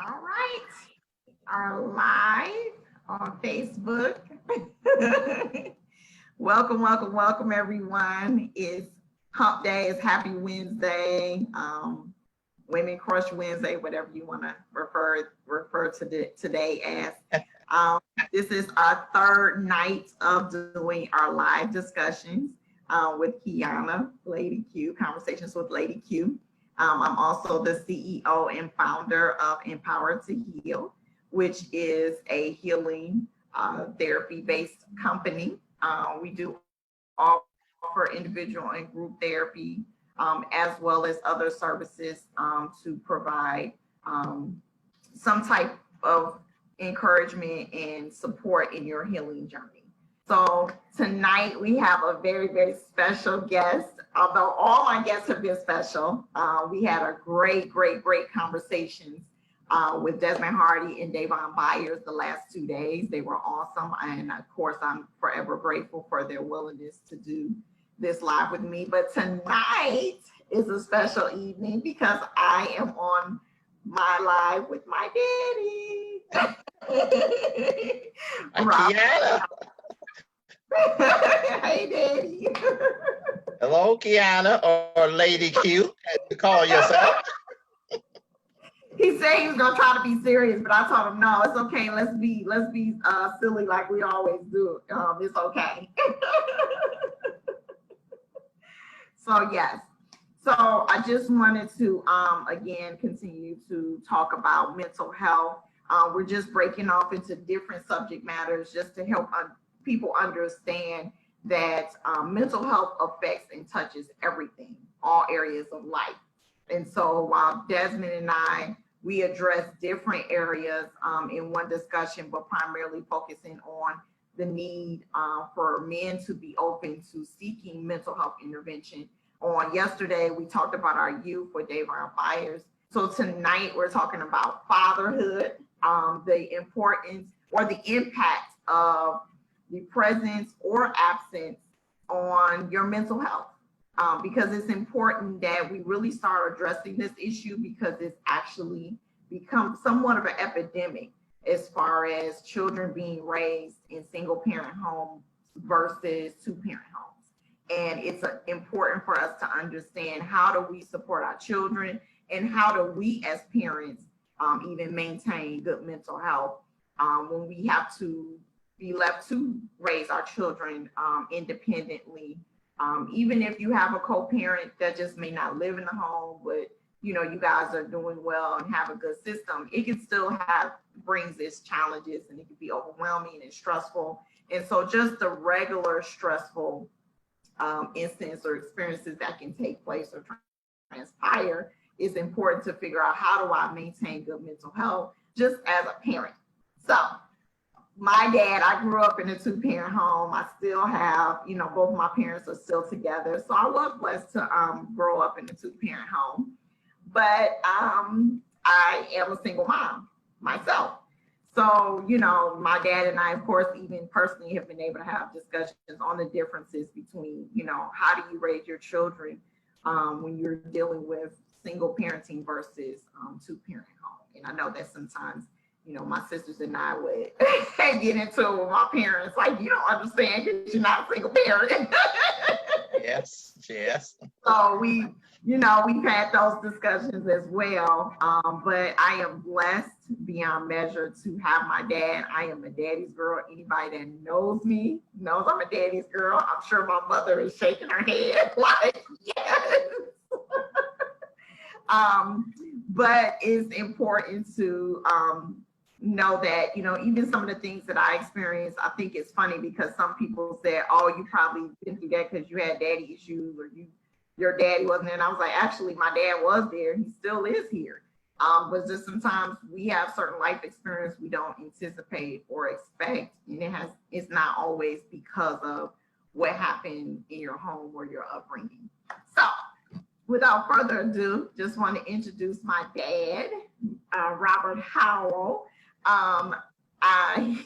All right, are live on Facebook. Welcome, everyone. It's Hump Day. It's Happy Wednesday. Women Crush Wednesday, whatever you want to refer to today as. Um, this is our third night of doing our live discussions with Kiana, Lady Q, Conversations with Lady Q. I'm also the CEO and founder of Empower to Heal, which is a healing therapy based company. We do offer individual and group therapy as well as other services to provide um, some type of encouragement and support in your healing journey. So tonight we have a very special guest. Although all my guests have been special, we had a great conversations with Desmond Hardy and Davon Byers the last 2 days. They were awesome, and of course, I'm forever grateful for their willingness to do this live with me. But tonight is a special evening because I am on my live with my daddy. Rob. Kiana. Hey, daddy. Hello, Kiana, or Lady Q, as you call yourself. He said he was gonna try to be serious, but I told him no, it's okay. Let's be silly like we always do. It's okay. So yes. So I just wanted to again continue to talk about mental health. We're just breaking off into different subject matters just to help people understand that mental health affects and touches everything, all areas of life. And so while Desmond and I, we address different areas in one discussion, but primarily focusing on the need for men to be open to seeking mental health intervention. On yesterday, we talked about our youth with Davon Byers. So tonight, we're talking about fatherhood, the importance or the impact of the presence or absence on your mental health. Because it's important that we really start addressing this issue because it's actually become somewhat of an epidemic as far as children being raised in single parent homes versus two parent homes. And it's important for us to understand how do we support our children and how do we as parents even maintain good mental health when we have to be left to raise our children independently. Even if you have a co-parent that just may not live in the home, but you guys are doing well and have a good system, it can still brings its challenges and it can be overwhelming and stressful. And so just the regular stressful instance or experiences that can take place or transpire, it's important to figure out how do I maintain good mental health just as a parent. So my dad, I grew up in a two-parent home. I still have, both my parents are still together. So I was blessed to grow up in a two-parent home. But I am a single mom myself. So, my dad and I, of course, even personally have been able to have discussions on the differences between, how do you raise your children when you're dealing with single parenting versus two-parent home. And I know that sometimes my sisters and I would get into it with my parents, like, you don't understand because you're not a single parent. Yes. So we've had those discussions as well. But I am blessed beyond measure to have my dad. I am a daddy's girl. Anybody that knows me knows I'm a daddy's girl. I'm sure my mother is shaking her head like, yes. But it's important to know that, even some of the things that I experienced, I think it's funny because some people said, oh, you probably didn't do that because you had daddy issues or your daddy wasn't there. And I was like, actually, my dad was there. He still is here. But just sometimes we have certain life experience we don't anticipate or expect. And it's not always because of what happened in your home or your upbringing. So without further ado, just want to introduce my dad, Robert Howell.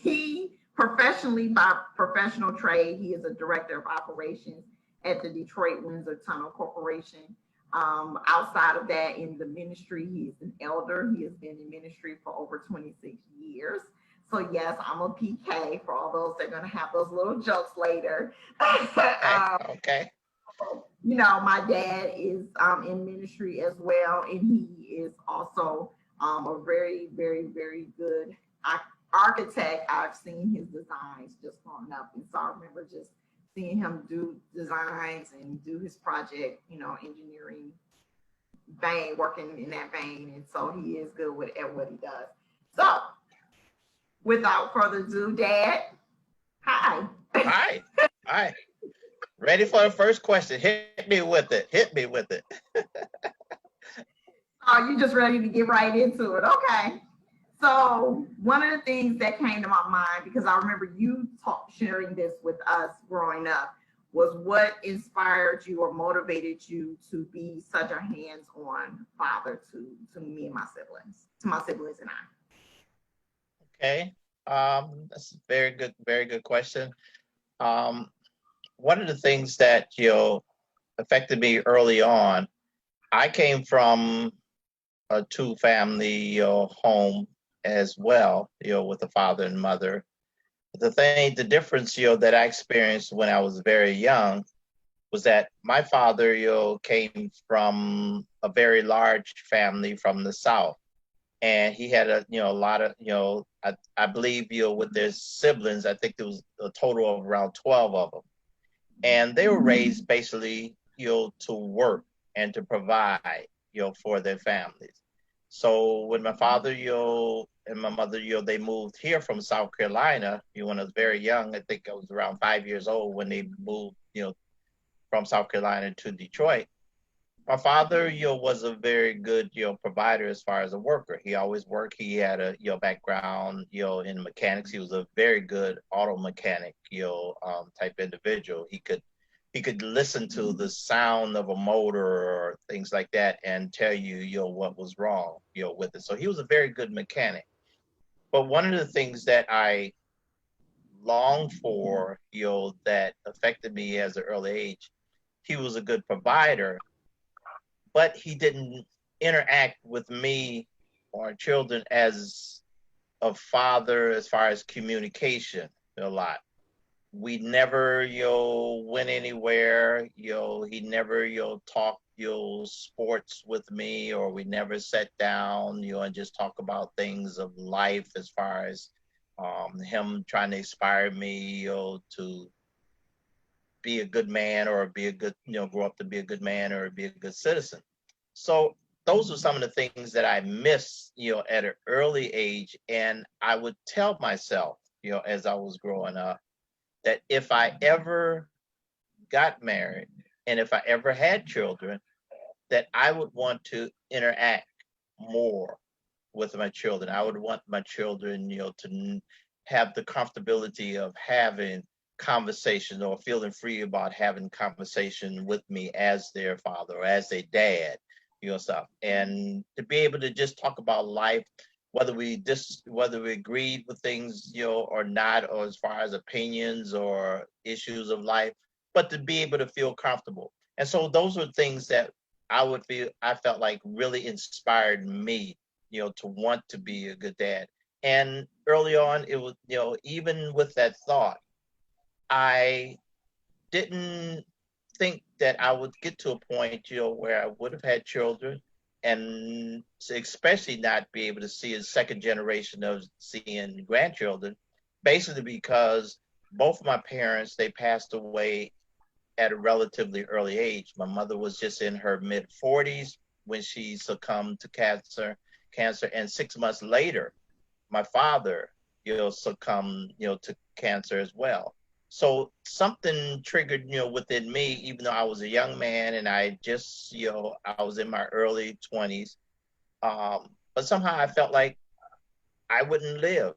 He professionally, by professional trade, he is a director of operations at the Detroit Windsor Tunnel Corporation. Outside of that, in the ministry, he is an elder. He has been in ministry for over 26 years. So yes, I'm a PK for all those that are going to have those little jokes later. Okay. Okay. You know, my dad is in ministry as well, and he is also a very, very, very good architect. I've seen his designs just growing up, and so I remember just seeing him do designs and do his project, you know, engineering vein, working in that vein, and so he is good with at what he does. So, without further ado, Dad, hi. All right. All right. Ready for the first question. Hit me with it. Hit me with it. Oh, you just ready to get right into it? Okay. So one of the things that came to my mind, because I remember you sharing this with us growing up, was what inspired you or motivated you to be such a hands-on father to me and my siblings, to my siblings and I. Okay. That's a very good question. Um, One of the things that affected me early on, I came from a two-family home as well, with a father and mother. The difference, that I experienced when I was very young was that my father, came from a very large family from the South, and he had a lot of, I believe, with their siblings, I think there was a total of around 12 of them, and they were raised basically, to work and to provide, for their families. So when my father, and my mother, they moved here from South Carolina, when I was very young. I think I was around 5 years old when they moved, from South Carolina to Detroit. My father, was a very good, provider as far as a worker. He always worked. He had a, background, in mechanics. He was a very good auto mechanic, type individual. He could listen to the sound of a motor or things like that and tell you, what was wrong, with it. So he was a very good mechanic. But one of the things that I longed for, that affected me as an early age, he was a good provider, but he didn't interact with me or children as a father as far as communication a lot. We never, went anywhere. He never, talked, sports with me, or we never sat down, and just talk about things of life as far as him trying to inspire me, to be a good man or be a good, grow up to be a good man or be a good citizen. So those are some of the things that I missed, at an early age. And I would tell myself, as I was growing up, that if I ever got married and if I ever had children, that I would want to interact more with my children. I would want my children, to have the comfortability of having conversation or feeling free about having conversation with me as their father or as their dad, stuff. And to be able to just talk about life, whether we agreed with things, or not, or as far as opinions or issues of life, but to be able to feel comfortable. And so those are things that I felt like really inspired me, to want to be a good dad. And early on, it was, even with that thought, I didn't think that I would get to a point, where I would have had children, and especially not be able to see a second generation of seeing grandchildren, basically because both of my parents, they passed away at a relatively early age. My mother was just in her mid 40s when she succumbed to cancer, and 6 months later, my father, succumbed, to cancer as well. So something triggered, within me, even though I was a young man and I was in my early 20s. But somehow I felt like I wouldn't live,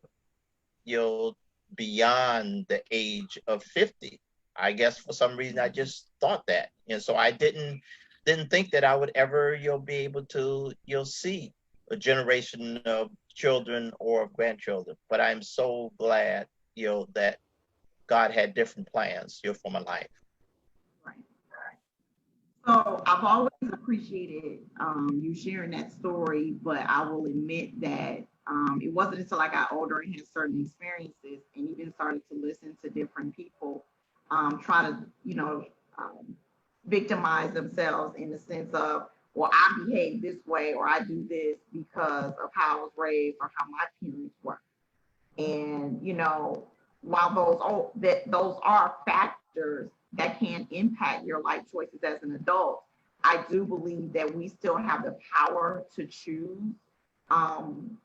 you know, beyond the age of 50. I guess for some reason I just thought that. And so I didn't think that I would ever, be able to, see a generation of children or grandchildren. But I'm so glad, that God had different plans, for my life. Right. So I've always appreciated you sharing that story, but I will admit that it wasn't until I got older and had certain experiences and even started to listen to different people try to, um, victimize themselves in the sense of, well, I behave this way or I do this because of how I was raised or how my parents were. And while those are factors that can impact your life choices as an adult, I do believe that we still have the power to choose um,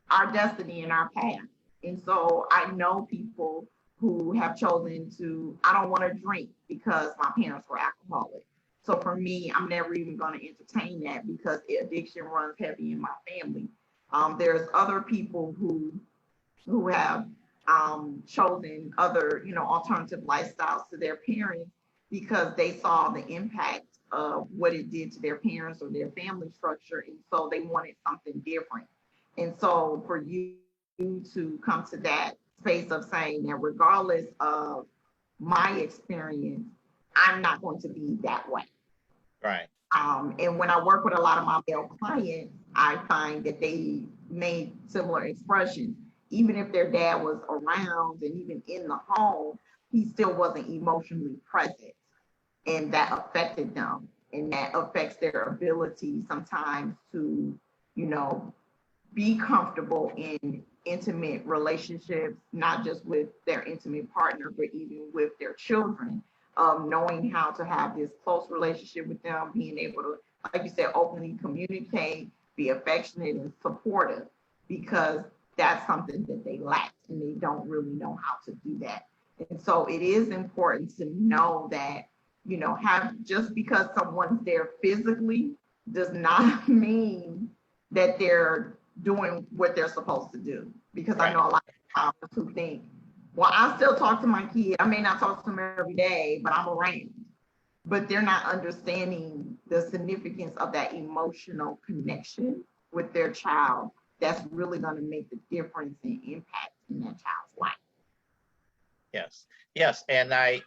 our destiny and our path. And so I know people who have chosen to, I don't want to drink because my parents were alcoholic. So for me, I'm never even going to entertain that because addiction runs heavy in my family. There's other people who have chosen other, alternative lifestyles to their parents because they saw the impact of what it did to their parents or their family structure. And so they wanted something different. And so for you to come to that space of saying that regardless of my experience, I'm not going to be that way. Right. And when I work with a lot of my male clients, I find that they made similar expressions. Even if their dad was around and even in the home, he still wasn't emotionally present. And that affected them. And that affects their ability sometimes to, you know, be comfortable in intimate relationships, not just with their intimate partner, but even with their children. Knowing how to have this close relationship with them, being able to, like you said, openly communicate, be affectionate and supportive, because that's something that they lack and they don't really know how to do that. And so it is important to know that, have just because someone's there physically does not mean that they're doing what they're supposed to do. Because I Right. know a lot of fathers who think, well, I still talk to my kid. I may not talk to them every day, but I'm around. But they're not understanding the significance of that emotional connection with their child. That's really going to make the difference and impact in that child's life. Yes. Yes. And I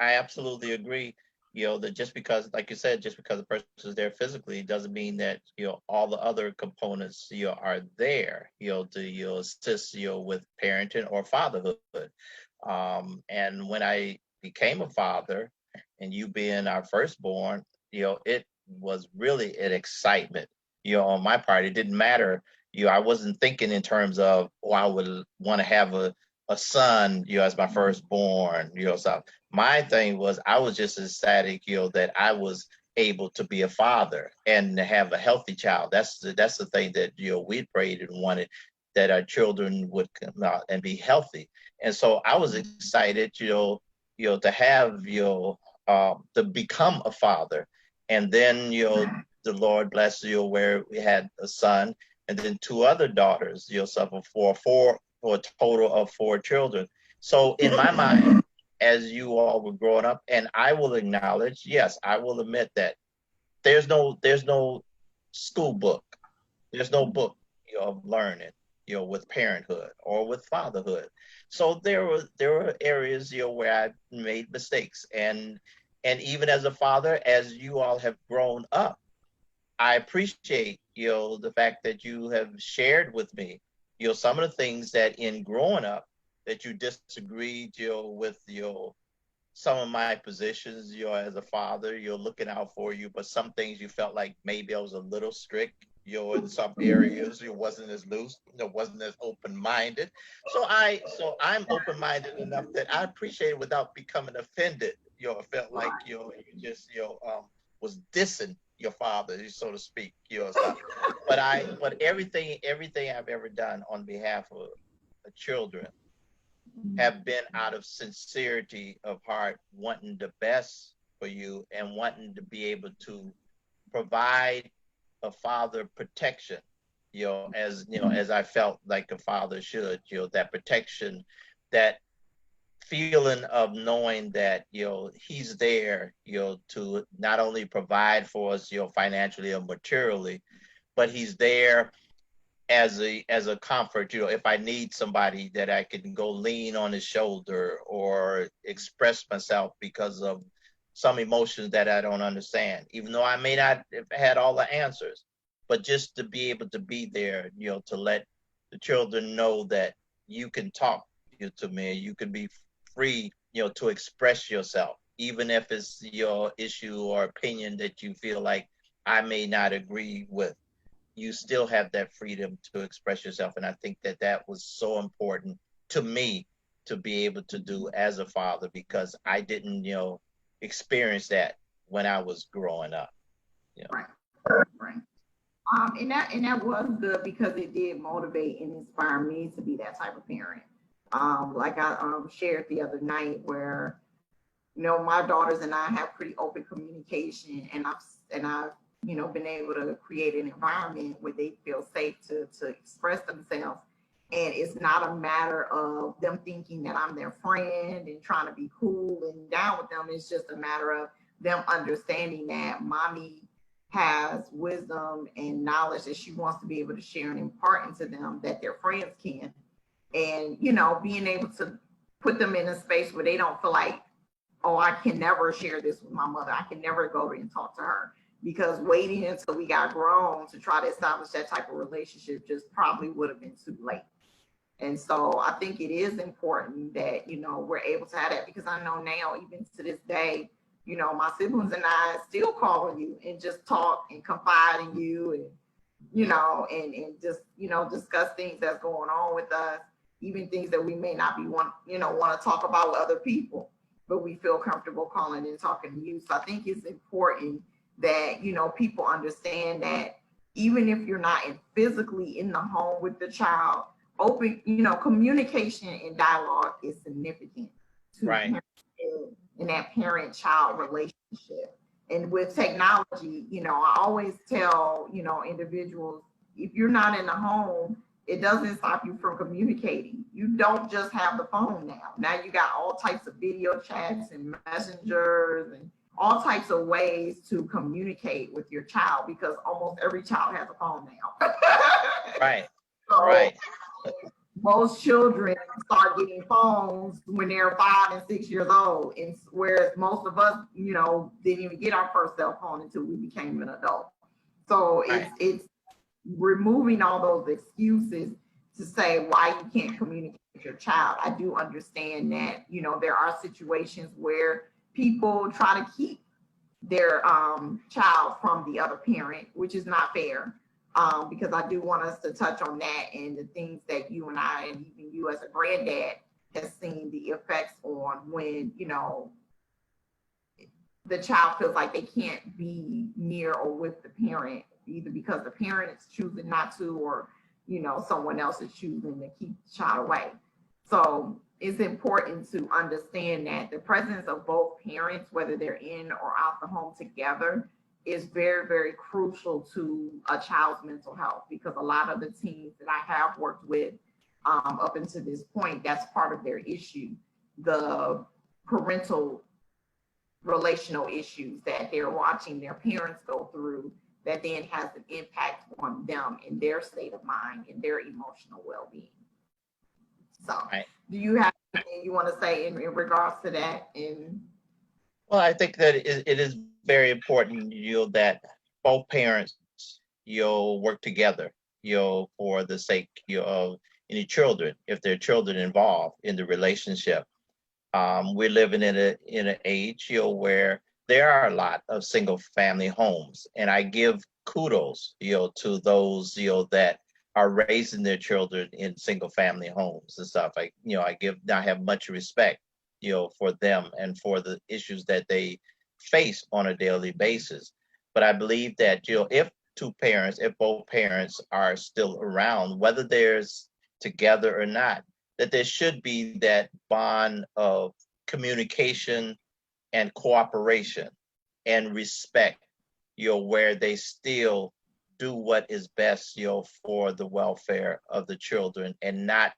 absolutely agree. That just because, like you said, just because the person is there physically doesn't mean that, all the other components, are there, to, assist, with parenting or fatherhood. And when I became a father and you being our firstborn, it was really an excitement, on my part. It didn't matter. I wasn't thinking in terms of, oh, I would want to have a son, as my firstborn, so my thing was I was just ecstatic, that I was able to be a father and to have a healthy child. That's the thing that, we prayed and wanted, that our children would come out and be healthy. And so I was excited, to have, to become a father. And then, the Lord blessed you where we had a son and then two other daughters, suffer for a total of four children. So in my mind, as you all were growing up, and I will acknowledge, yes, I will admit that there's no school book, there's no book, of learning, with parenthood or with fatherhood. So there were areas, where I made mistakes, and even as a father, as you all have grown up, I appreciate, the fact that you have shared with me, some of the things that in growing up that you disagreed, with some of my positions, as a father, you're looking out for you, but some things you felt like maybe I was a little strict, in some areas, you wasn't as loose, wasn't as open-minded. So I'm open-minded enough that I appreciate it without becoming offended. I felt like, you just, was dissing your father, so to speak, stuff. But everything I've ever done on behalf of the children have been out of sincerity of heart, wanting the best for you and wanting to be able to provide a father protection, as I felt like a father should, that protection, that feeling of knowing that, he's there, to not only provide for us, financially or materially, but he's there as a comfort, if I need somebody that I can go lean on his shoulder or express myself because of some emotions that I don't understand, even though I may not have had all the answers. But just to be able to be there, to let the children know that you can talk to me, you can be free, to express yourself, even if it's your issue or opinion that you feel like I may not agree with. You still have that freedom to express yourself. And I think that that was so important to me to be able to do as a father, because I didn't, experience that when I was growing up. Right. Right. And that was good because it did motivate and inspire me to be that type of parent. Like I shared the other night, where my daughters and I have pretty open communication, and I've been able to create an environment where they feel safe to express themselves. And it's not a matter of them thinking that I'm their friend and trying to be cool and down with them. It's just a matter of them understanding that mommy has wisdom and knowledge that she wants to be able to share and impart into them that their friends can. And, being able to put them in a space where they don't feel like, oh, I can never share this with my mother. I can never go and talk to her. Because waiting until we got grown to try to establish that type of relationship just probably would have been too late. And so I think it is important that, we're able to have that, because I know now, even to this day, my siblings and I still call on you and just talk and confide in you, and, and just, discuss things that's going on with us, even things that we may not want to talk about with other people, but we feel comfortable calling and talking to you. So I think it's important that, people understand that even if you're not physically in the home with the child, open, communication and dialogue is significant to Right. in that parent-child relationship. And with technology, I always tell, individuals, if you're not in the home, it doesn't stop you from communicating. You don't just have the phone now. Now you got all types of video chats and messengers and all types of ways to communicate with your child, because almost every child has a phone now. Right. So, right. Most children start getting phones when they're 5 and 6 years old, and whereas most of us, didn't even get our first cell phone until we became an adult. So Right. it's removing all those excuses to say why you can't communicate with your child. I do understand that, there are situations where people try to keep their child from the other parent, which is not fair. Because I do want us to touch on that and the things that you and I, and even you as a granddad, has seen the effects on when, the child feels like they can't be near or with the parent, either because the parent is choosing not to, or, someone else is choosing to keep the child away. So it's important to understand that the presence of both parents, whether they're in or out the home together, is very, very crucial to a child's mental health, because a lot of the teens that I have worked with up until this point, that's part of their issue, the parental relational issues that they're watching their parents go through, that then has an impact on them and their state of mind and their emotional well-being. So, right. Do you have anything you want to say in regards to that? Well, I think that it is very important, that both parents, work together, for the sake, of any children, if there are children involved in the relationship. We're living in an age, where there are a lot of single family homes, and I give kudos, to those, that are raising their children in single family homes and stuff. I have much respect, for them and for the issues that they face on a daily basis. But I believe that, if both parents are still around, whether there's together or not, that there should be that bond of communication and cooperation and respect, where they still do what is best, for the welfare of the children, and not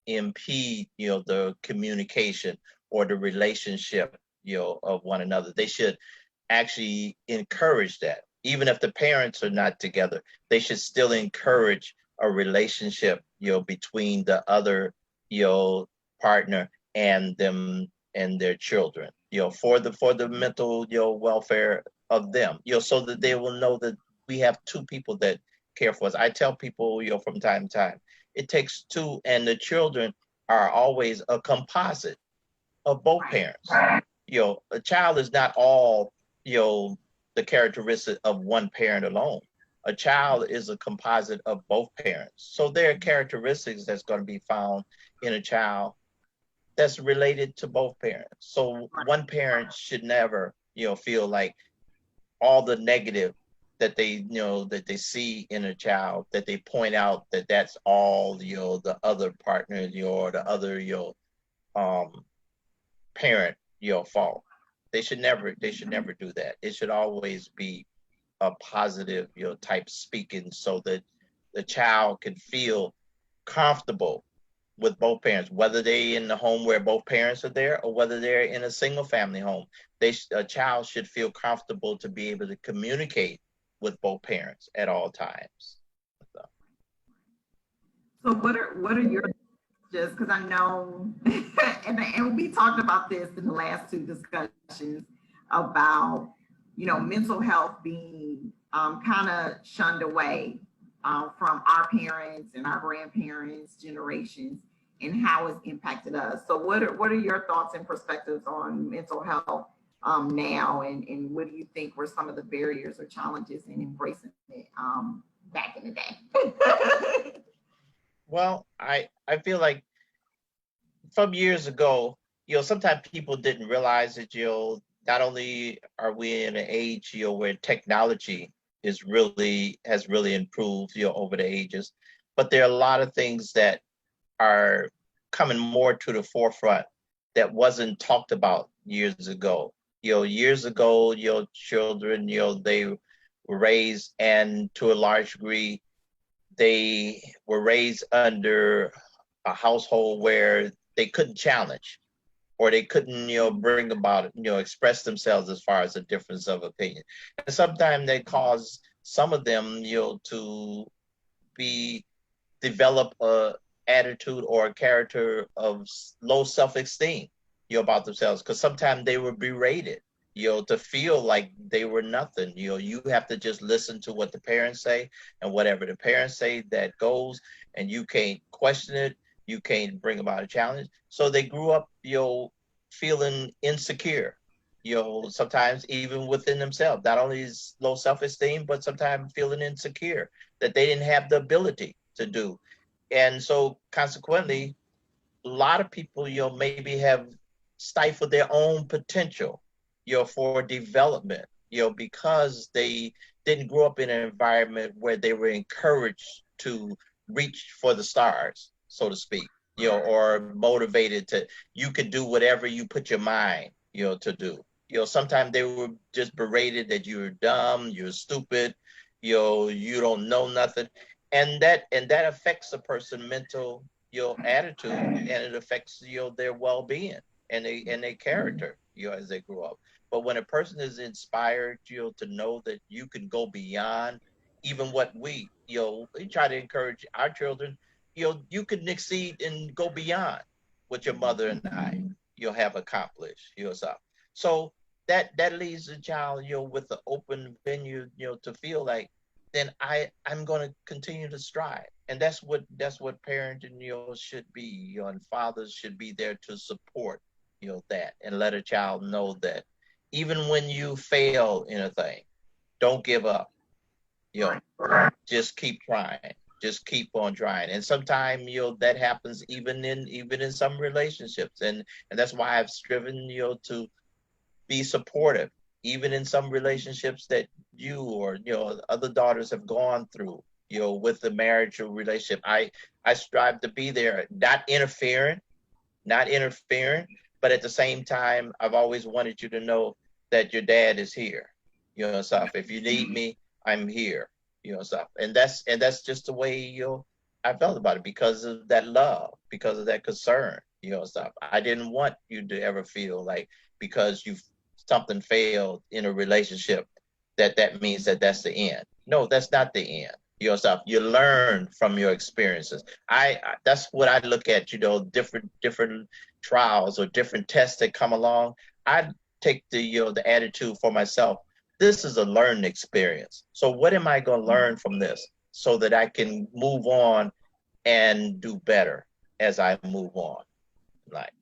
impede, the communication or the relationship, of one another. They should actually encourage that. Even if the parents are not together, they should still encourage a relationship, between the other, partner and them, and their children, for the mental, welfare of them, so that they will know that we have two people that care for us. I tell people, from time to time, it takes two, and the children are always a composite of both parents. A child is not all, the characteristic of one parent alone. A child is a composite of both parents. So there are characteristics that's going to be found in a child that's related to both parents. So one parent should never, feel like all the negative that that they see in a child, that they point out that that's all, the other partner, or the other, um, parent, fault. They should never do that. It should always be a positive, type speaking, so that the child can feel comfortable with both parents, whether they in the home where both parents are there or whether they're in a single family home. A child should feel comfortable to be able to communicate with both parents at all times. So what are your, just because I know, and we talked about this in the last two discussions about, mental health being kind of shunned away from our parents and our grandparents' generations, and how it's impacted us. So what are your thoughts and perspectives on mental health now, and what do you think were some of the barriers or challenges in embracing it back in the day? Well, I feel like from years ago, sometimes people didn't realize that, not only are we in an age, where technology has really improved, over the ages, but there are a lot of things that are coming more to the forefront that wasn't talked about years ago. Years ago, children, they were raised, and to a large degree, they were raised under a household where they couldn't challenge, or they couldn't, bring about, express themselves as far as a difference of opinion. And sometimes they cause some of them, to be develop a attitude or a character of low self-esteem, about themselves, because sometimes they were berated, to feel like they were nothing. You have to just listen to what the parents say, and whatever the parents say, that goes, and you can't question it. You can't bring about a challenge. So they grew up, feeling insecure, sometimes even within themselves. Not only is low self-esteem, but sometimes feeling insecure that they didn't have the ability to do. And so consequently, a lot of people, maybe have stifled their own potential, for development, because they didn't grow up in an environment where they were encouraged to reach for the stars, so to speak, or motivated to, you could do whatever you put your mind, to do. Sometimes they were just berated that you're dumb, you're stupid, you don't know nothing. And that affects a person's mental, attitude, and it affects, their well-being and their character, as they grow up. But when a person is inspired, to know that you can go beyond even what we try to encourage our children, you can exceed and go beyond what your mother and I, have accomplished yourself. So that leaves the child, with the open venue, to feel like, then I'm going to continue to strive. And that's what parenting, should be. And fathers should be there to support, that, and let a child know that even when you fail in a thing, don't give up. Just keep trying. Just keep on trying. And sometimes, that happens even in some relationships. And that's why I've striven, to be supportive, even in some relationships that you or other daughters have gone through, with the marriage or relationship. I strive to be there, not interfering, but at the same time, I've always wanted you to know that your dad is here, stuff. If you need me, I'm here, stuff. And that's just the way, I felt about it, because of that love, because of that concern, stuff. I didn't want you to ever feel like, because something failed in a relationship, that means that that's the end. No, that's not the end. yourself. You learn from your experiences. That's what I look at, different trials or different tests that come along. I take the attitude for myself. This is a learning experience. So what am I going to learn from this so that I can move on and do better as I move on? Like,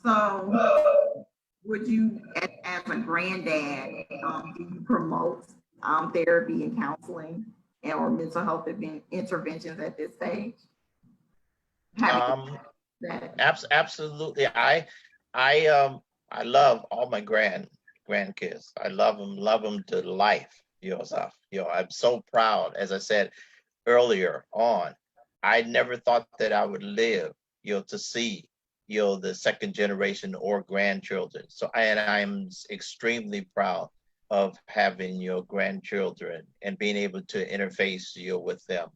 So would you, as a granddad, do you promote therapy and counseling and or mental health interventions at this stage? Having um, that. absolutely. I love all my grandkids. I love them to life. Stuff. I'm so proud. As I said earlier on, I never thought that I would live, to see, the second generation or grandchildren. So, and I'm extremely proud of having your grandchildren and being able to interface, with them.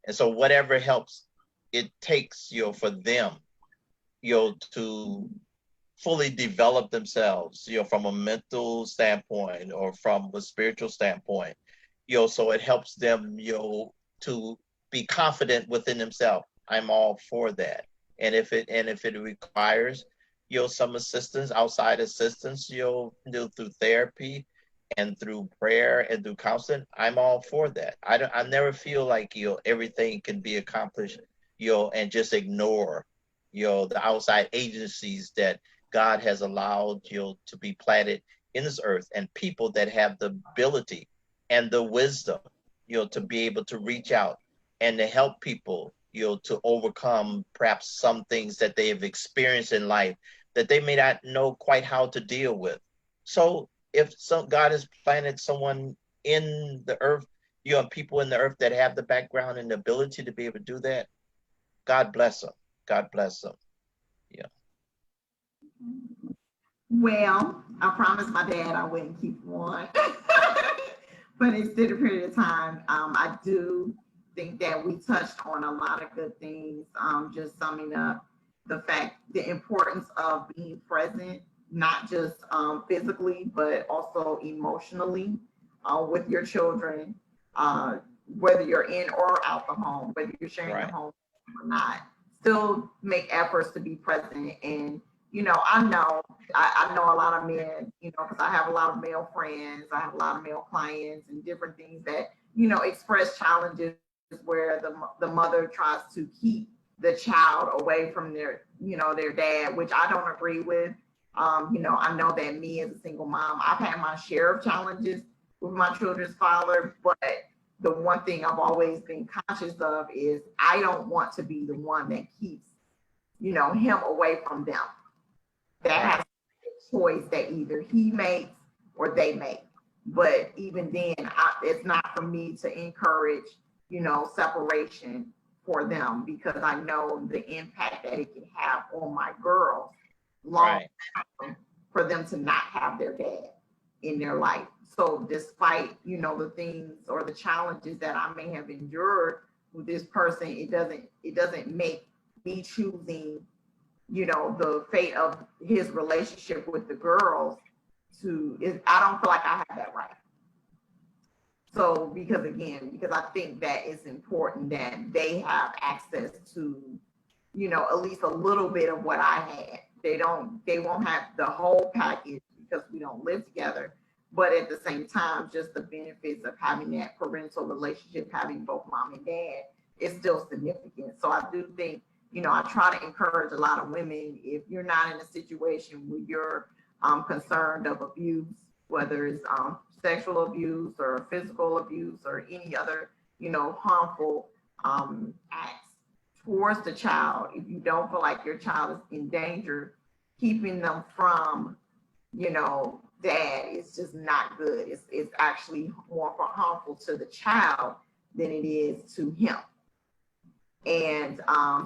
And so, whatever helps it takes, for them, to fully develop themselves, from a mental standpoint or from a spiritual standpoint, so it helps them, to be confident within themselves. I'm all for that. And if it requires, some assistance, outside assistance, through therapy and through prayer and through counseling, I'm all for that. I never feel like, everything can be accomplished, and just ignore, the outside agencies that God has allowed, to be planted in this earth, and people that have the ability and the wisdom, to be able to reach out and to help people, to overcome perhaps some things that they have experienced in life that they may not know quite how to deal with. So if God has planted someone in the earth, people in the earth that have the background and the ability to be able to do that, God bless them. God bless them. Yeah. Well, I promised my dad I wouldn't keep one for an extended period of time. I do think that we touched on a lot of good things. Just summing up the importance of being present, not just physically, but also emotionally with your children, uh, whether you're in or out the home, whether you're sharing the Right. home or not. Still make efforts to be present. And I know a lot of men, because I have a lot of male friends, I have a lot of male clients and different things that, express challenges where the mother tries to keep the child away from their dad, which I don't agree with. I know that me as a single mom, I've had my share of challenges with my children's father, but the one thing I've always been conscious of is I don't want to be the one that keeps, him away from them. That has to be a choice that either he makes or they make. But even then, it's not for me to encourage, separation for them, because I know the impact that it can have on my girls long Right. term for them to not have their dad in their life. So despite, the things or the challenges that I may have endured with this person, it doesn't make me choosing, the fate of his relationship with the girls I don't feel like I have that right. So because I think that it's important that they have access to, at least a little bit of what I had. They won't have the whole package because we don't live together. But at the same time, just the benefits of having that parental relationship, having both mom and dad, is still significant. So I do think, I try to encourage a lot of women, if you're not in a situation where you're concerned of abuse, whether it's sexual abuse or physical abuse or any other, harmful acts towards the child, if you don't feel like your child is in danger, keeping them from, dad is just not good. It's actually more harmful to the child than it is to him. And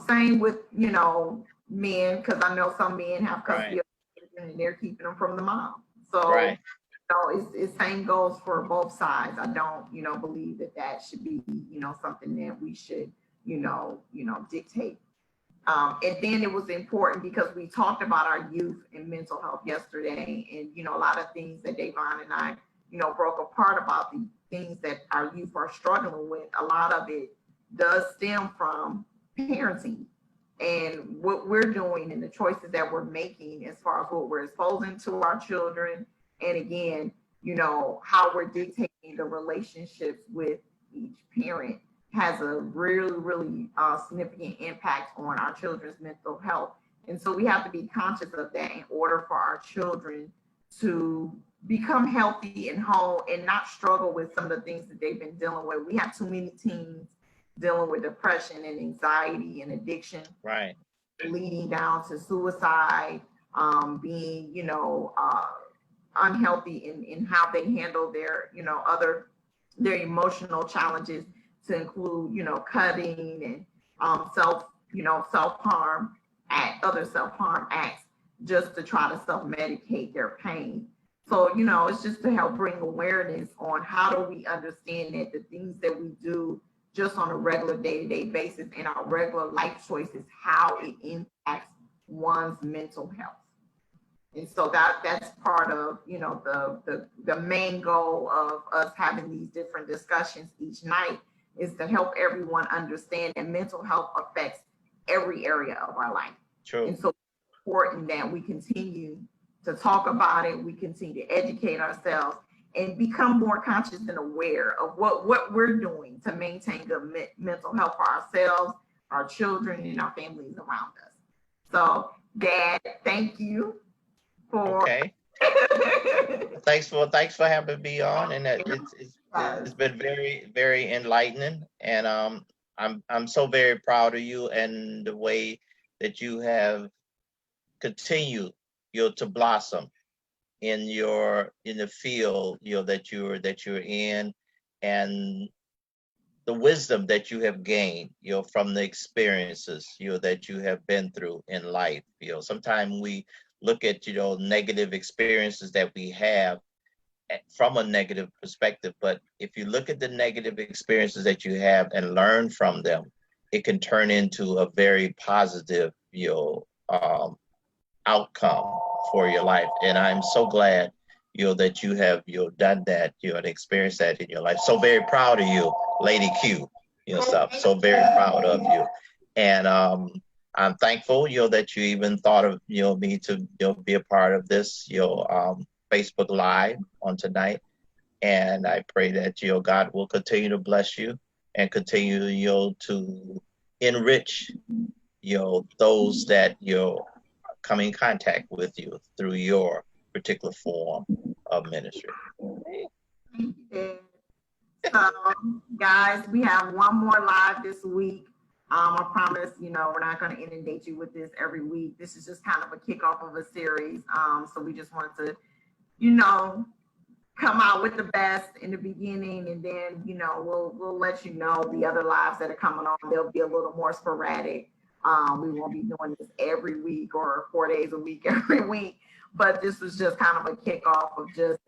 same with, men, because I know some men have custody Right. of children and they're keeping them from the mom. So, Right. it's same goes for both sides. I don't, believe that should be, something that we should, dictate. And then it was important because we talked about our youth and mental health yesterday, and a lot of things that Davon and I, broke apart about things that our youth are struggling with, a lot of it does stem from parenting and what we're doing and the choices that we're making as far as what we're exposing to our children. And again, you know, how we're dictating the relationships with each parent has a really, really significant impact on our children's mental health. And so we have to be conscious of that in order for our children to become healthy and whole and not struggle with some of the things that they've been dealing with. We have too many teens dealing with depression and anxiety and addiction, Right. leading down to suicide, being, you know, unhealthy in how they handle their, you know, their emotional challenges, to include, you know, cutting and self-harm, other self-harm acts, just to try to self-medicate their pain. So, you know, it's just to help bring awareness on how do we understand that the things that we do just on a regular day-to-day basis in our regular life choices, how it impacts one's mental health. And so that's part of, you know, the main goal of us having these different discussions each night, is to help everyone understand that mental health affects every area of our life. True. And so it's important that we continue to talk about it, we continue to educate ourselves and become more conscious and aware of what we're doing to maintain good mental health for ourselves, our children, and our families around us. So, Dad, thank you for. Okay. thanks for having me on, and it's been very, very enlightening, and I'm so very proud of you and the way that you have continued, you know, to blossom in the field, you know, that you're in, and the wisdom that you have gained, you know, from the experiences, you know, that you have been through in life. You know, sometimes we look at, you know, negative experiences that we have from a negative perspective, but if you look at the negative experiences that you have and learn from them, it can turn into a very positive, you know, outcome for your life. And I'm so glad, you know, that you have, you know, done that, you know, and experienced that in your life. So very proud of you, Lady Q, you know, stuff. So very proud of you. And I'm thankful, you know, that you even thought of, you know, me to, you know, be a part of this, you know, Facebook Live on tonight. And I pray that, you know, God will continue to bless you and continue, you know, to enrich, you know, those that, you know, come in contact with you through your particular form of ministry. Thank you. So, guys, we have one more live this week. I promise, you know, we're not going to inundate you with this every week. This is just kind of a kickoff of a series. So we just wanted to, you know, come out with the best in the beginning, and then, you know, we'll let you know the other lives that are coming on. They'll be a little more sporadic. We won't be doing this every week or 4 days a week every week, but this was just kind of a kickoff of just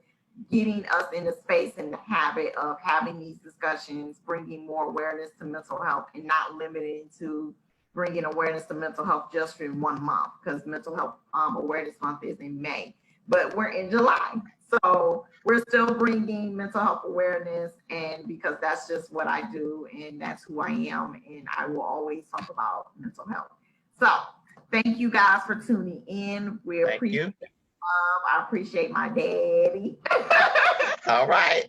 getting us in the space and the habit of having these discussions, bringing more awareness to mental health, and not limiting to bringing awareness to mental health just for 1 month, because Mental Health Awareness Month is in May, but we're in July. So we're still bringing mental health awareness, and because that's just what I do and that's who I am, and I will always talk about mental health. So thank you guys for tuning in. We appreciate it. I appreciate my daddy. All right.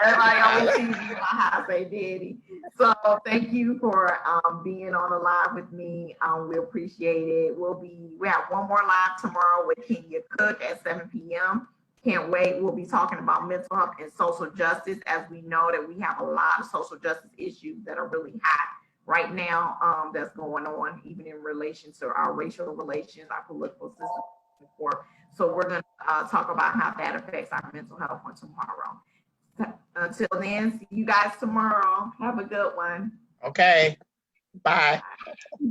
Everybody always sees me in my house, say daddy. So thank you for being on the live with me. We appreciate it. We have one more live tomorrow with Kenya Cook at 7 p.m. Can't wait. We'll be talking about mental health and social justice, as we know that we have a lot of social justice issues that are really hot right now, that's going on, even in relation to our racial relations, our political system. So we're going to talk about how that affects our mental health on tomorrow. Until then, see you guys tomorrow. Have a good one. Okay. Bye. Bye.